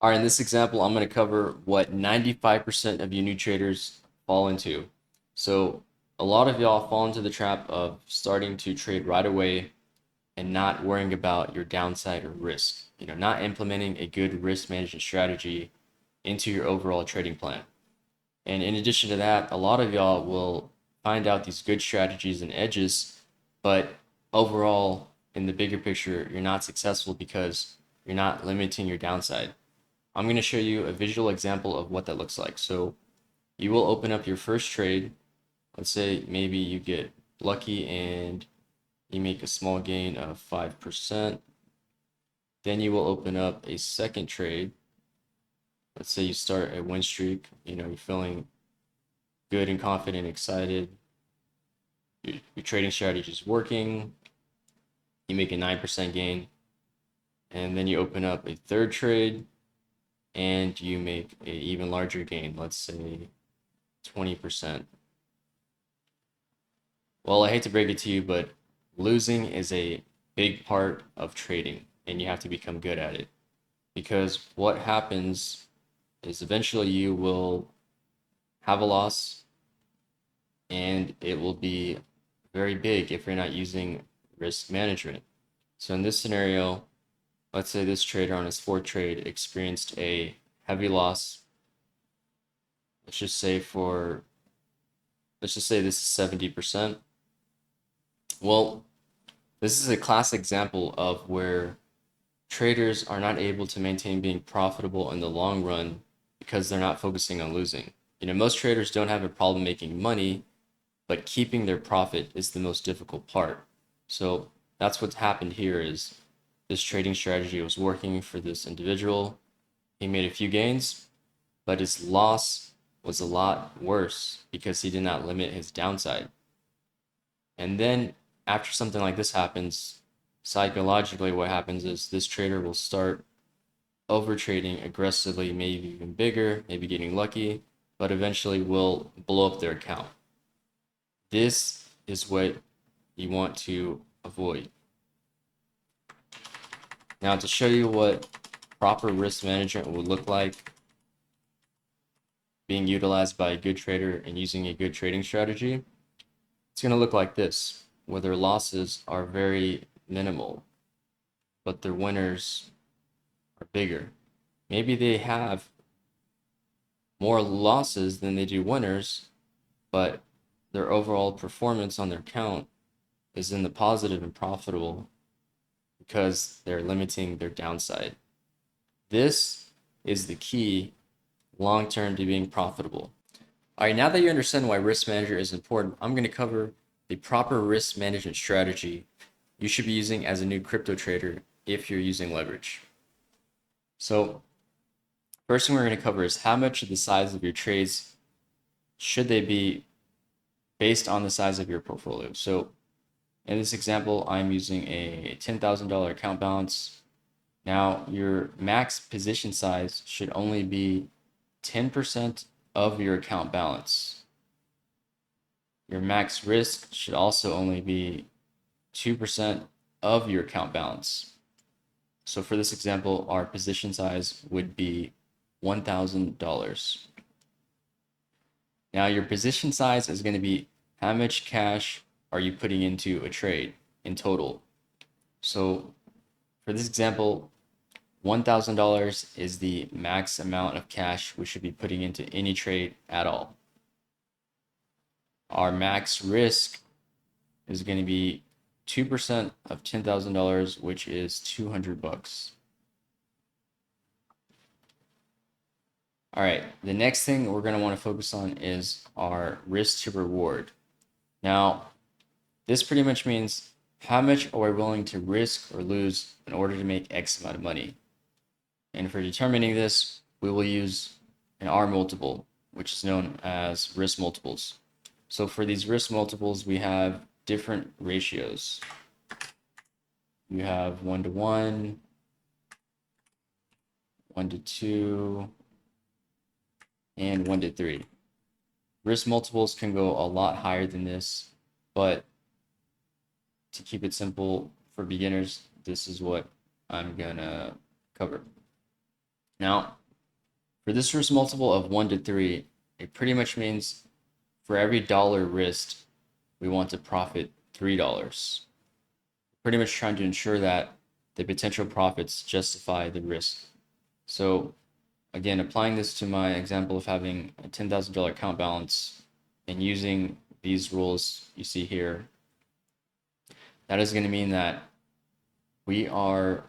All right, in this example, I'm going to cover what 95% of you new traders fall into. So, a lot of y'all fall into the trap of starting to trade right away and not worrying about your downside or risk. Not implementing a good risk management strategy into your overall trading plan. And in addition to that, a lot of y'all will find out these good strategies and edges, but overall, in the bigger picture, you're not successful because you're not limiting your downside. I'm going to show you a visual example of what that looks like. So you will open up your first trade. Let's say maybe you get lucky and you make a small gain of 5%. Then you will open up a second trade. Let's say you start a win streak. You're feeling good and confident, excited. Your trading strategy is working. You make a 9% gain. And then you open up a third trade and you make an even larger gain. Let's say 20%. Well, I hate to break it to you, but losing is a big part of trading, and you have to become good at it. Because what happens is eventually you will have a loss, and it will be very big if you're not using risk management. So in this scenario, let's say this trader on his fourth trade experienced a heavy loss. Let's just say this is 70%. Well, this is a classic example of where traders are not able to maintain being profitable in the long run because they're not focusing on losing. Most traders don't have a problem making money, but keeping their profit is the most difficult part. So that's what's happened here is this trading strategy was working for this individual. He made a few gains, but his loss was a lot worse because he did not limit his downside. And then after something like this happens, psychologically what happens is this trader will start over trading aggressively, maybe even bigger, maybe getting lucky, but eventually will blow up their account. This is what you want to avoid. Now, to show you what proper risk management would look like being utilized by a good trader and using a good trading strategy, it's going to look like this, where their losses are very minimal, but their winners are bigger. Maybe they have more losses than they do winners, but their overall performance on their account is in the positive and profitable because they're limiting their downside. This is the key long term to being profitable. All right, now that you understand why risk manager is important, I'm going to cover the proper risk management strategy you should be using as a new crypto trader if you're using leverage. So, first thing we're going to cover is how much of the size of your trades should they be based on the size of your portfolio. So, in this example, I'm using a $10,000 account balance. Now, your max position size should only be 10% of your account balance. Your max risk should also only be 2% of your account balance. So for this example, our position size would be $1,000. Now your position size is going to be how much cash are you putting into a trade in total. So for this example, $1,000 is the max amount of cash we should be putting into any trade at all. Our max risk is going to be 2% of $10,000, which is $200. All right, the next thing we're going to want to focus on is our risk to reward. Now, this pretty much means how much are we willing to risk or lose in order to make X amount of money. And for determining this, we will use an R multiple, which is known as risk multiples. So for these risk multiples, we have different ratios. You have 1 to 1, 1 to 2, and 1 to 3. Risk multiples can go a lot higher than this, but to keep it simple for beginners, this is what I'm gonna cover. Now, for this risk multiple of 1 to 3, it pretty much means for every dollar risked, we want to profit $3. Pretty much trying to ensure that the potential profits justify the risk. So again, applying this to my example of having a $10,000 account balance and using these rules you see here, that is going to mean that we are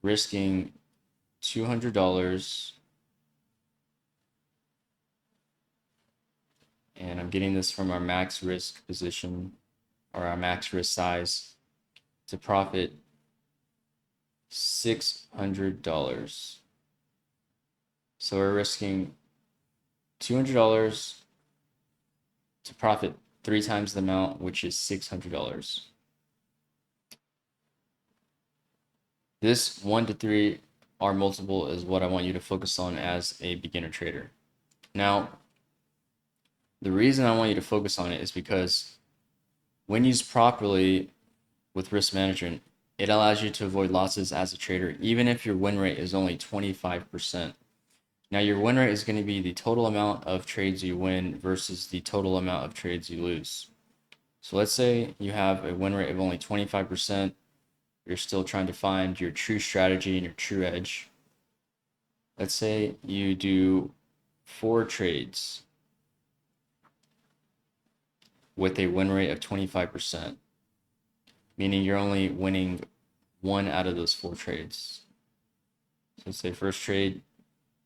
risking $200, and I'm getting this from our max risk position or our max risk size, to profit $600. So we're risking $200 to profit 3 times the amount, which is $600. This 1 to 3 R multiple is what I want you to focus on as a beginner trader. Now, the reason I want you to focus on it is because when used properly with risk management, it allows you to avoid losses as a trader, even if your win rate is only 25%. Now, your win rate is going to be the total amount of trades you win versus the total amount of trades you lose. So let's say you have a win rate of only 25%. You're still trying to find your true strategy and your true edge. Let's say you do 4 trades with a win rate of 25%, meaning you're only winning 1 out of those 4 trades. So let's say first trade,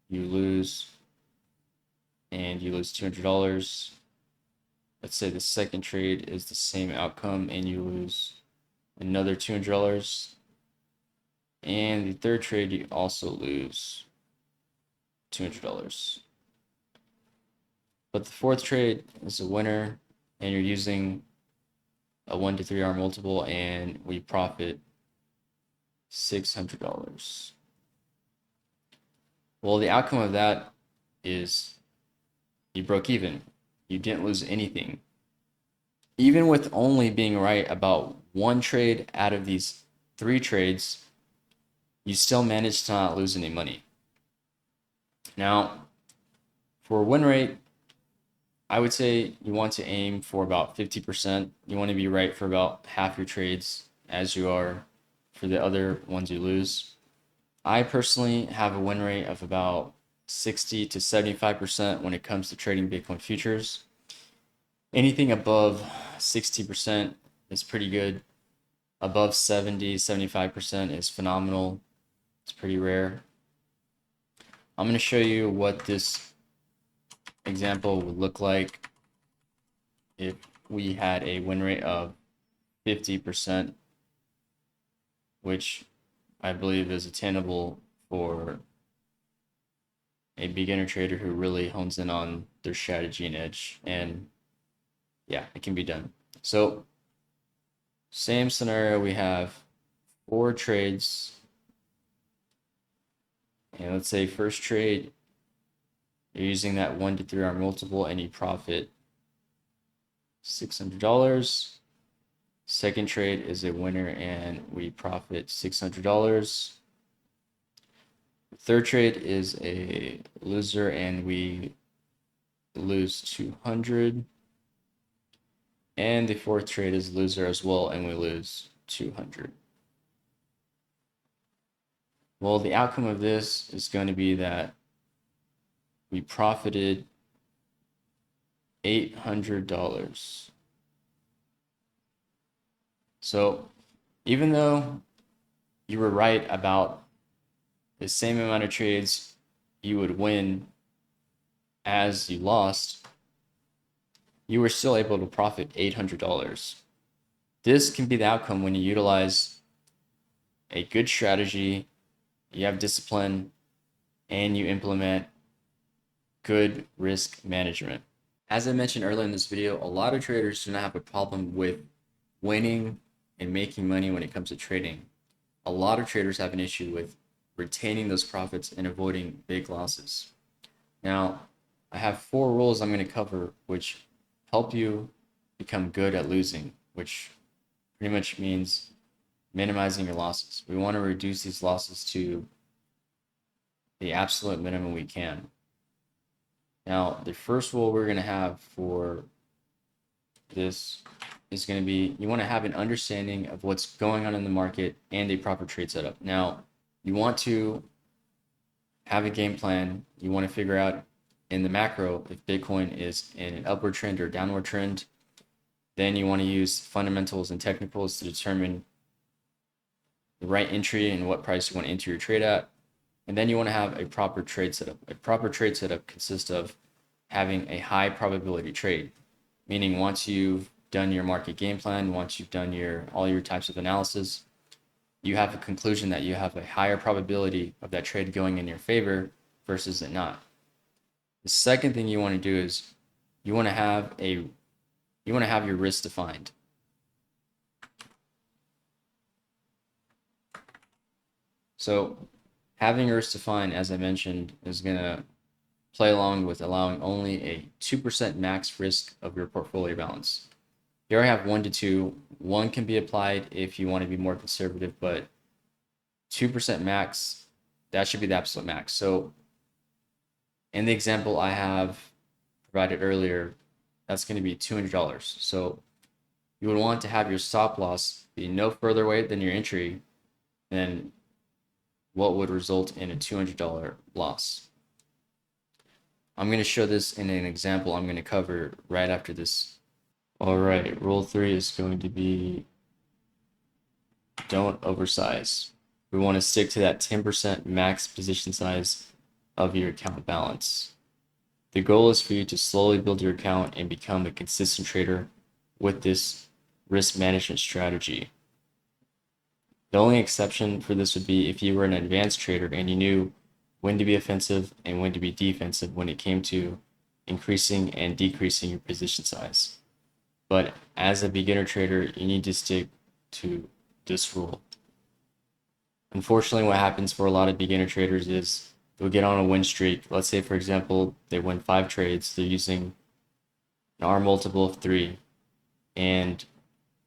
you lose, and you lose $200. Let's say the second trade is the same outcome and you lose another $200. And the third trade, you also lose $200. But the fourth trade is a winner, and you're using a 1 to 3 R multiple, and we profit $600. Well, the outcome of that is you broke even. You didn't lose anything. Even with only being right about 1 trade out of these 3 trades, you still managed to not lose any money. Now, for win rate, I would say you want to aim for about 50%. You want to be right for about half your trades as you are for the other ones you lose. I personally have a win rate of about 60 to 75% when it comes to trading Bitcoin futures. Anything above 60% is pretty good. Above 70, 75% is phenomenal. It's pretty rare. I'm going to show you what this example would look like if we had a win rate of 50%, which I believe is attainable for a beginner trader who really hones in on their strategy and edge. And yeah, it can be done. So same scenario, we have 4 trades. And let's say first trade, you're using that 1 to 3 R multiple and you profit $600. Second trade is a winner and we profit $600. Third trade is a loser and we lose 200. And the fourth trade is loser as well and we lose 200. Well, the outcome of this is going to be that we profited $800. So even though you were right about the same amount of trades you would win as you lost, you were still able to profit $800. This can be the outcome when you utilize a good strategy, you have discipline, and you implement good risk management. As I mentioned earlier in this video, a lot of traders do not have a problem with winning and making money when it comes to trading. A lot of traders have an issue with retaining those profits and avoiding big losses. Now, I have 4 rules I'm going to cover which help you become good at losing, which pretty much means minimizing your losses. We want to reduce these losses to the absolute minimum we can. Now, the first rule we're going to have for this is going to be you want to have an understanding of what's going on in the market and a proper trade setup. Now, you want to have a game plan. You want to figure out in the macro if Bitcoin is in an upward trend or downward trend. Then you want to use fundamentals and technicals to determine the right entry and what price you want to enter your trade at. And then you want to have a proper trade setup. A proper trade setup consists of having a high probability trade, meaning once you've done your market game plan, once you've done all your types of analysis, you have a conclusion that you have a higher probability of that trade going in your favor versus it not. The second thing you want to do is you want to have your risk defined. So having your risk defined, as I mentioned, is going to play along with allowing only a 2% max risk of your portfolio balance. Here I have 1 to 2. 1 can be applied if you want to be more conservative, but 2% max, that should be the absolute max. So in the example I have provided earlier, that's going to be $200. So you would want to have your stop loss be no further away than your entry than what would result in a $200 loss. I'm going to show this in an example I'm going to cover right after this. All right, rule 3 is going to be don't oversize. We want to stick to that 10% max position size of your account balance. The goal is for you to slowly build your account and become a consistent trader with this risk management strategy. The only exception for this would be if you were an advanced trader and you knew when to be offensive and when to be defensive when it came to increasing and decreasing your position size. But as a beginner trader, you need to stick to this rule. Unfortunately, what happens for a lot of beginner traders is they'll get on a win streak. Let's say, for example, they win 5 trades. They're using an R multiple of 3. And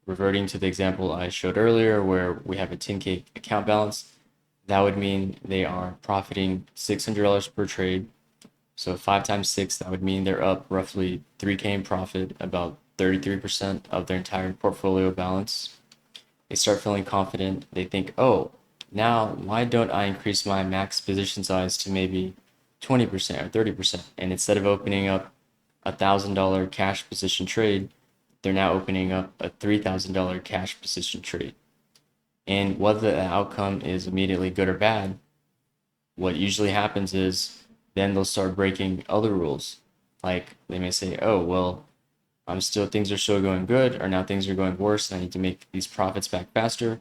reverting to the example I showed earlier where we have a 10K account balance, that would mean they are profiting $600 per trade. So 5 times 6, that would mean they're up roughly 3K in profit, about 33% of their entire portfolio balance. They start feeling confident. They think, oh, now why don't I increase my max position size to maybe 20% or 30%? And instead of opening up a $1,000 cash position trade, they're now opening up a $3,000 cash position trade. And whether the outcome is immediately good or bad, what usually happens is then they'll start breaking other rules. Like they may say, oh, well, things are still going good, or now things are going worse, and I need to make these profits back faster.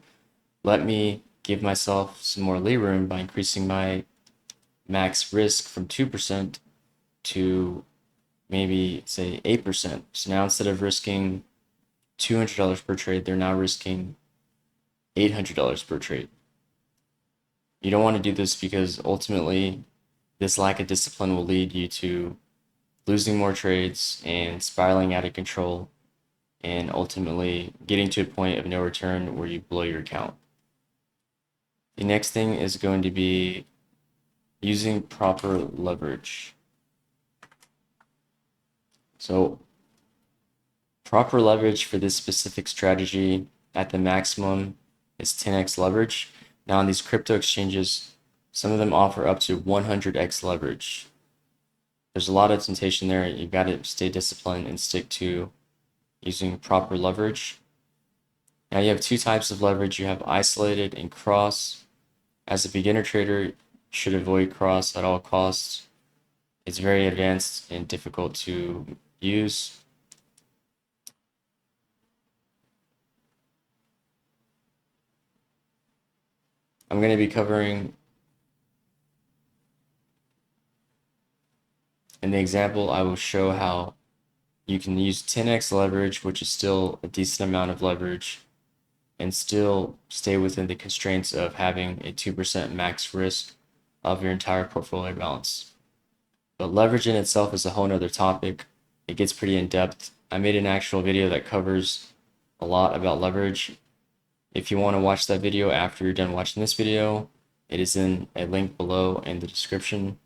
Let me give myself some more leeway by increasing my max risk from 2% to maybe say 8%. So now instead of risking $200 per trade, they're now risking $800 per trade. You don't want to do this because ultimately this lack of discipline will lead you to losing more trades and spiraling out of control and ultimately getting to a point of no return where you blow your account. The next thing is going to be using proper leverage. So proper leverage for this specific strategy at the maximum is 10x leverage. Now on these crypto exchanges, some of them offer up to 100x leverage. There's a lot of temptation there. You've got to stay disciplined and stick to using proper leverage. Now you have 2 types of leverage. You have isolated and cross. As a beginner trader, you should avoid cross at all costs. It's very advanced and difficult to use. I'm going to be covering in the example, I will show how you can use 10x leverage, which is still a decent amount of leverage, and still stay within the constraints of having a 2% max risk of your entire portfolio balance. But leverage in itself is a whole nother topic. It gets pretty in depth. I made an actual video that covers a lot about leverage. If you want to watch that video after you're done watching this video, It is in a link below in the description.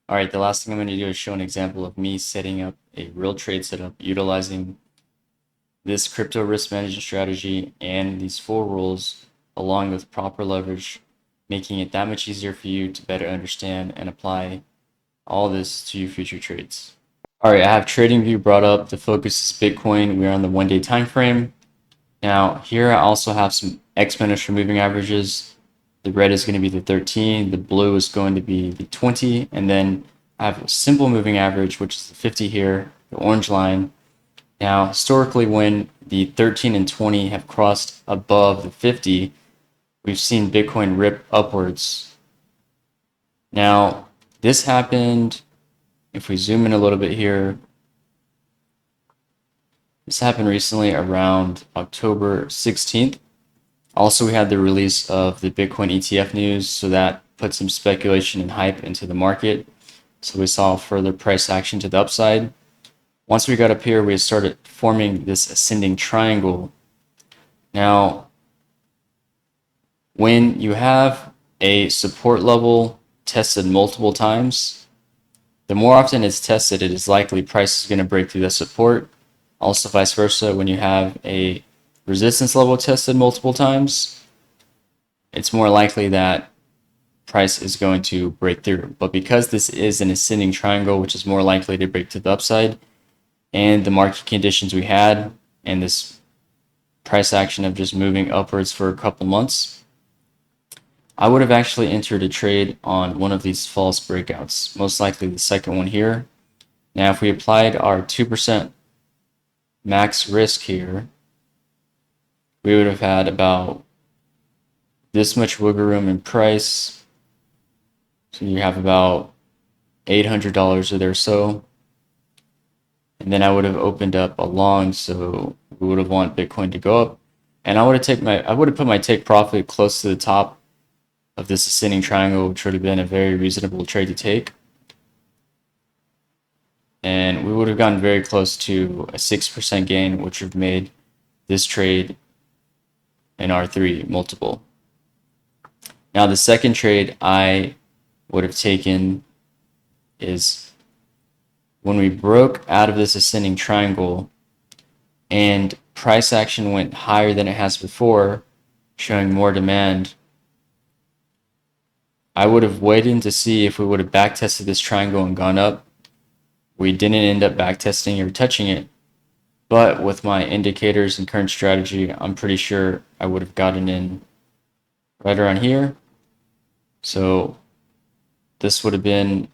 All right, the last thing I'm going to do is show an example of me setting up a real trade setup utilizing this crypto risk management strategy and these 4 rules along with proper leverage, making it that much easier for you to better understand and apply all this to your future trades. All right, I have TradingView brought up. The focus is Bitcoin. We're on the 1-day time frame. Now here I also have some exponential moving averages. The red is going to be the 13, the blue is going to be the 20, and then I have a simple moving average, which is the 50 here, the orange line. Now, historically, when the 13 and 20 have crossed above the 50, we've seen Bitcoin rip upwards. Now, this happened, if we zoom in a little bit here, this happened recently around October 16th. Also, we had the release of the Bitcoin ETF news, so that put some speculation and hype into the market. So we saw further price action to the upside. Once we got up here, we started forming this ascending triangle. Now, when you have a support level tested multiple times, the more often it's tested, it is likely price is going to break through the support. Also, vice versa, when you have a resistance level tested multiple times, it's more likely that price is going to break through. But because this is an ascending triangle, which is more likely to break to the upside, and the market conditions we had, and this price action of just moving upwards for a couple months, I would have actually entered a trade on one of these false breakouts, most likely the second one here. Now, if we applied our 2% max risk here, we would have had about this much wiggle room in price. So you have about $800 or there so. And then I would have opened up a long, so we would have want Bitcoin to go up. And I would have put my take profit close to the top of this ascending triangle, which would have been a very reasonable trade to take. And we would have gotten very close to a 6% gain, which would have made this trade an R3 multiple. Now, the second trade I would have taken is when we broke out of this ascending triangle and price action went higher than it has before, showing more demand. I would have waited to see if we would have backtested this triangle and gone up. We didn't end up backtesting or touching it, but with my indicators and current strategy, I'm pretty sure I would have gotten in right around here. So this would have been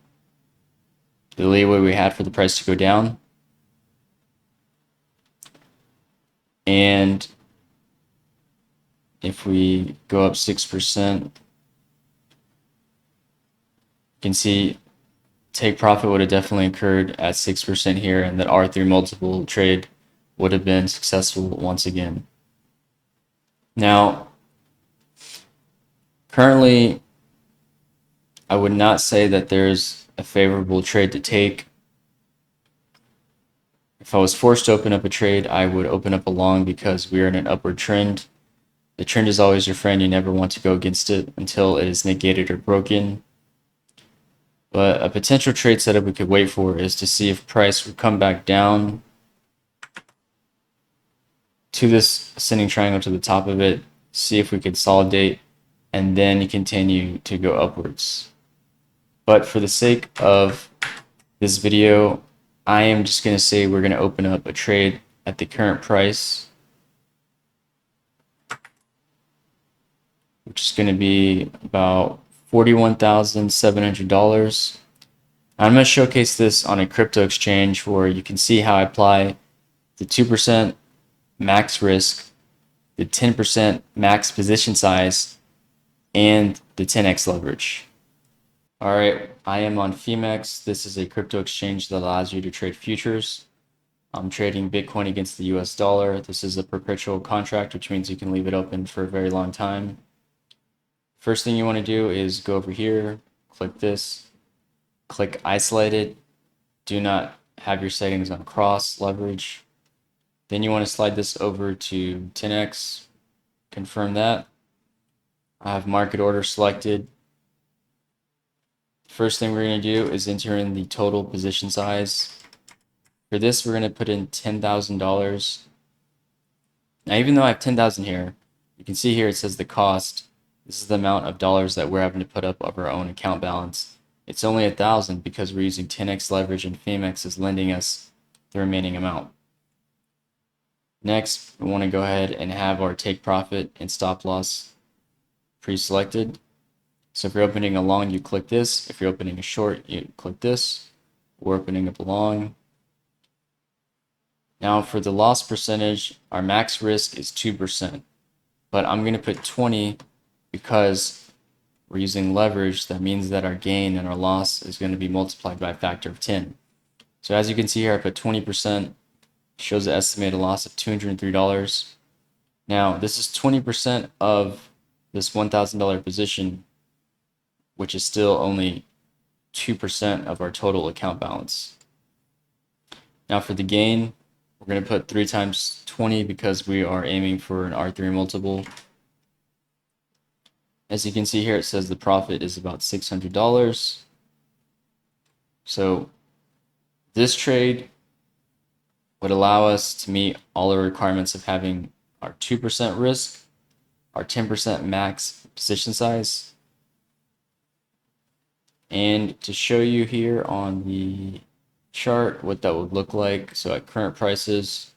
the leeway we had for the price to go down. And if we go up 6%, you can see take profit would have definitely occurred at 6% here, and that R3 multiple trade would have been successful once again. Now, currently, I would not say that there's a favorable trade to take. If I was forced to open up a trade, I would open up a long because we are in an upward trend. The trend is always your friend. You never want to go against it until it is negated or broken. But a potential trade setup we could wait for is to see if price would come back down to this ascending triangle to the top of it, see if we could consolidate, and then continue to go upwards. But for the sake of this video, I am just going to say we're going to open up a trade at the current price, which is going to be about $41,700. I'm going to showcase this on a crypto exchange where you can see how I apply the 2% max risk, the 10% max position size, and the 10x leverage. All right, I am on Femex. This is a crypto exchange that allows you to trade futures. I'm trading Bitcoin against the US dollar. This is a perpetual contract, which means you can leave it open for a very long time. First thing you want to do is go over here, click this, click isolated. Do not have your settings on cross leverage. Then you want to slide this over to 10x, confirm that. I have market order selected. First thing we're going to do is enter in the total position size. For this, we're going to put in $10,000. Now, even though I have 10,000 here, you can see here it says the cost. This is the amount of dollars that we're having to put up of our own account balance. It's only 1,000 because we're using 10x leverage and FAMEX is lending us the remaining amount. Next, we want to go ahead and have our take profit and stop loss pre-selected. So if you're opening a long, you click this. If you're opening a short, you click this. We're opening up a long. Now for the loss percentage, our max risk is 2%, but I'm going to put 20 because we're using leverage. That means that our gain and our loss is going to be multiplied by a factor of 10. So as you can see here, I put 20%, shows an estimated loss of $203. Now this is 20% of this $1,000 position, which is still only 2% of our total account balance. Now for the gain, we're going to put 3 times 20 because we are aiming for an R3 multiple. As you can see here, it says the profit is about $600. So this trade would allow us to meet all the requirements of having our 2% risk, our 10% max position size. And to show you here on the chart what that would look like, so at current prices,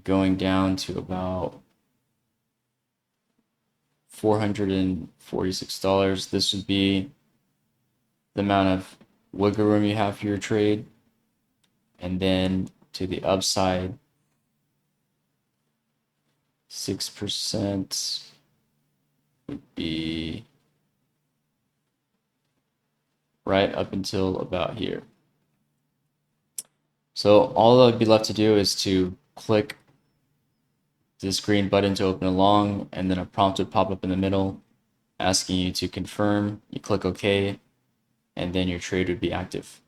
going down to about $446, this would be the amount of wiggle room you have for your trade. And then to the upside, 6% would be right up until about here. So all that would be left to do is to click this green button to open a long, and then a prompt would pop up in the middle asking you to confirm. You click OK, and then your trade would be active.